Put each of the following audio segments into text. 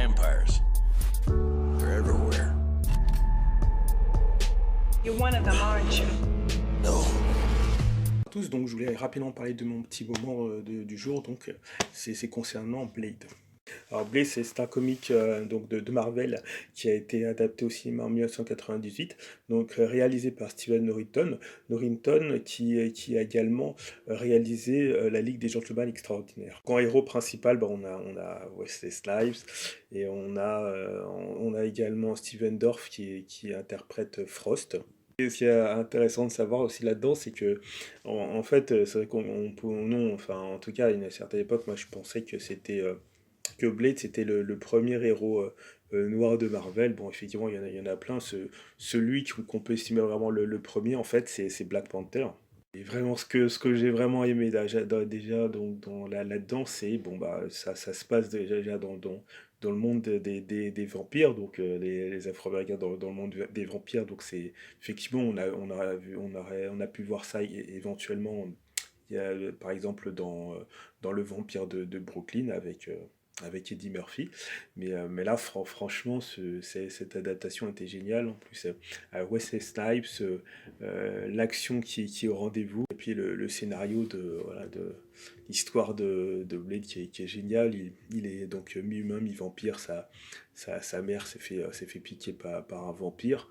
vampires. They're everywhere. You're one of them, aren't you? No. Tous, donc je voulais rapidement parler de mon petit moment du jour, donc c'est concernant Blade. Alors Blade, c'est un comic donc de Marvel qui a été adapté au cinéma en 1998, donc réalisé par Steven Norrington, qui a également réalisé La Ligue des Gentlemen Extraordinaires. En héros principal, on a Wesley Snipes et on a également Steven Dorff qui interprète Frost. Et ce qui est intéressant de savoir aussi là-dedans, c'est que, en fait, c'est vrai non, enfin, en tout cas, à une certaine époque, moi, je pensais que que Blade, c'était le premier héros noir de Marvel. Bon, effectivement, il y en a plein. Celui qu'on peut estimer vraiment le premier, en fait, c'est Black Panther. Et vraiment, ce que j'ai vraiment aimé déjà donc, là-dedans, c'est, bon, bah, ça se passe déjà dans le monde des vampires, donc les Afro-Américains dans le monde des vampires. Donc, c'est effectivement, on a pu voir ça éventuellement. Il y a, par exemple, dans Le Vampire de Brooklyn avec Eddie Murphy. Mais là, franchement, cette adaptation était géniale. En plus, Wesley Snipes, l'action qui est au rendez-vous, et puis le scénario de l'histoire de Blade qui est génial. Il est donc mi-humain, mi-vampire. Sa mère s'est fait piquer par un vampire.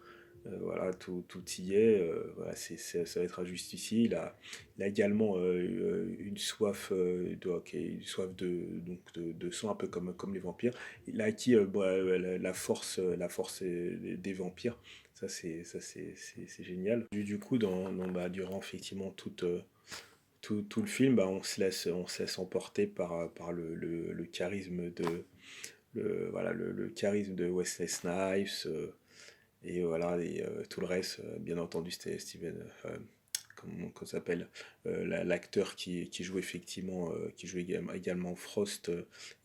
Voilà, tout y est. Voilà, ça va être injustifié. Il a également une soif une soif de sang, un peu comme les vampires. Il a acquis la force des vampires. C'est génial. Du coup, durant effectivement tout le film, on se laisse emporter par le charisme le charisme de Wesley Snipes. Et voilà, tout le reste, bien entendu, c'était Steven, comment ça s'appelle, l'acteur qui joue effectivement, qui joue également Frost,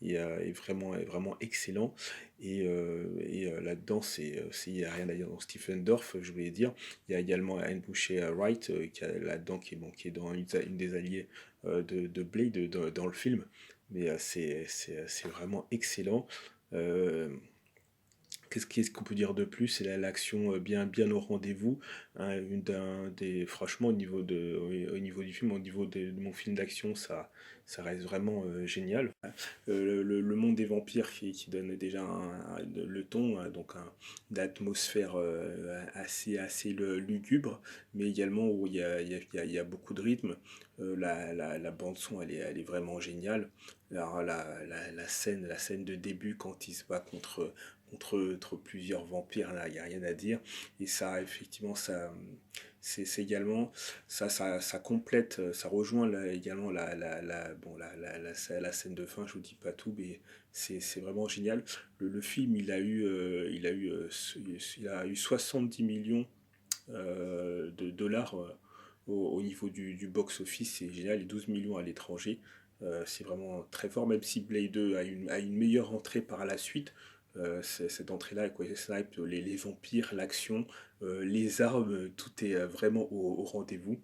est vraiment excellent. Là-dedans, il n'y a rien à dire dans Stephen Dorff, je voulais dire. Il y a également Anne Boucher Wright, là-dedans, qui est dans une des alliées de Blade dans le film. Mais c'est vraiment excellent. Euh, Qu'est-ce qu'on peut dire de plus? C'est l'action bien au rendez-vous. Hein, franchement, au niveau du film, au niveau de mon film d'action, ça reste vraiment génial. Le monde des vampires qui donne déjà le ton, hein, donc une atmosphère assez lugubre, mais également où il y a beaucoup de rythme. La bande son, elle est vraiment géniale. Alors, la scène de début quand il se bat contre plusieurs vampires, là, il n'y a rien à dire. Et ça, effectivement, c'est également, ça complète, ça rejoint également la scène de fin, je vous dis pas tout, mais c'est vraiment génial. Le film, il a eu 70 millions de dollars au niveau du box-office, c'est génial, et 12 millions à l'étranger. C'est vraiment très fort, même si Blade 2 a une meilleure entrée par la suite. Cette entrée-là, avec Wesley Snipes, les vampires, l'action, les armes, tout est vraiment au rendez-vous.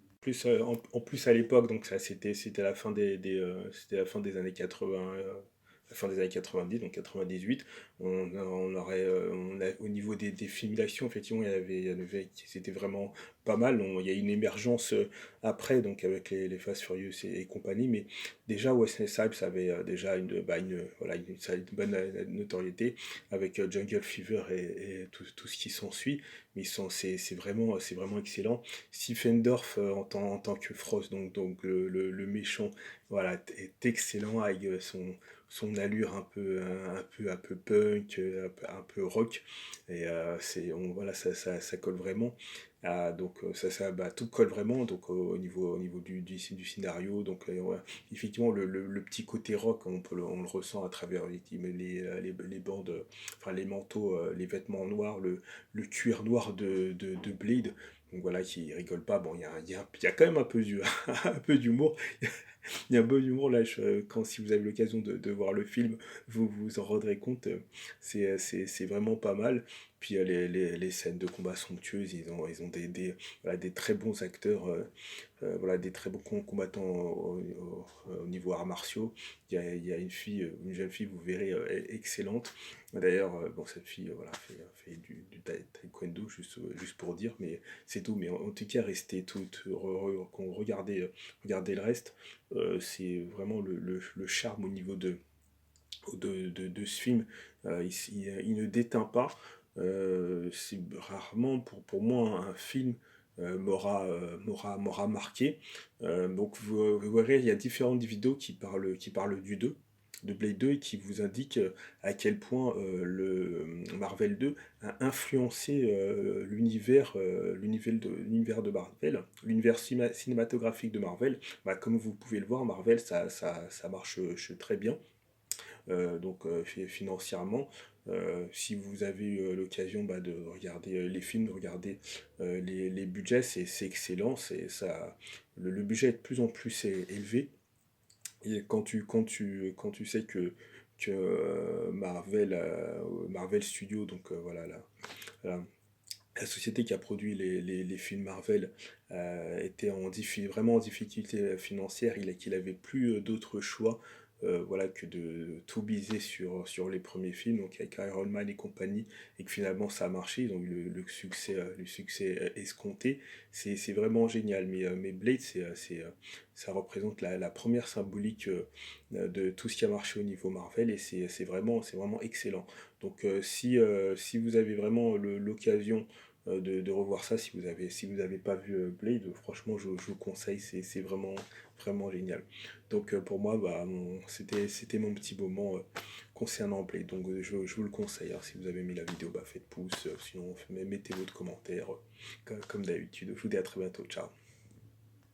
En plus à l'époque, donc ça c'était c'était la fin des années 80, la fin des années 90, donc 98. Au niveau des films d'action, effectivement, c'était vraiment pas mal. Il y a une émergence après, donc avec les Fast Furious et compagnie, mais déjà Wesley Snipes avait déjà une bonne notoriété avec Jungle Fever et tout ce qui s'ensuit. Mais c'est vraiment excellent. Stephen Dorff en tant que Frost, donc le méchant, voilà, est excellent avec son allure un peu punk, un peu rock. Et voilà, ça colle vraiment. Ah, donc tout colle vraiment donc au niveau du scénario. Donc ouais, effectivement le petit côté rock, on le ressent à travers les bandes, enfin les manteaux, les vêtements noirs, le cuir noir de Blade. Donc voilà, qui rigole pas. Bon, il y a quand même un peu un peu d'humour. Il y a un bon humour là, quand si vous avez l'occasion de voir le film, vous vous en rendrez compte, c'est vraiment pas mal. Puis les scènes de combat somptueuses, ils ont voilà, des très bons acteurs, voilà, des très bons combattants au niveau arts martiaux. Il y a une jeune fille, vous verrez, excellente. D'ailleurs, bon, cette fille, voilà, fait du taekwondo, juste pour dire, mais c'est tout. Mais en tout cas, restez quand vous regardez le reste, c'est vraiment le charme au niveau de ce film. Il ne déteint pas. C'est rarement, pour moi, un film m'aura marqué. Donc vous verrez, il y a différentes vidéos qui parlent du 2 de Blade 2 et qui vous indiquent à quel point le Marvel 2 a influencé l'univers de Marvel, l'univers cinématographique de Marvel. Bah, comme vous pouvez le voir, Marvel, ça marche très bien. Donc financièrement, si vous avez eu l'occasion de regarder les films, de regarder les budgets, c'est excellent, le budget est de plus en plus élevé. Et quand tu sais que Marvel Studios, donc voilà, la, la société qui a produit les films Marvel, était vraiment en difficulté financière, qu'il avait plus d'autre choix, voilà, que de tout miser sur les premiers films, donc avec Iron Man et compagnie, et que finalement ça a marché, ils ont eu le succès escompté. C'est vraiment génial, mais Blade, ça représente la première symbolique de tout ce qui a marché au niveau Marvel, et c'est vraiment excellent. Donc si vous avez vraiment l'occasion de revoir ça, si vous avez pas vu Blade, franchement je vous conseille, c'est vraiment vraiment génial. Donc pour moi, c'était mon petit moment concernant Blade, donc je vous le conseille. Alors, si vous avez aimé la vidéo, faites pouce, sinon mettez votre commentaire, comme d'habitude. Je vous dis à très bientôt, ciao.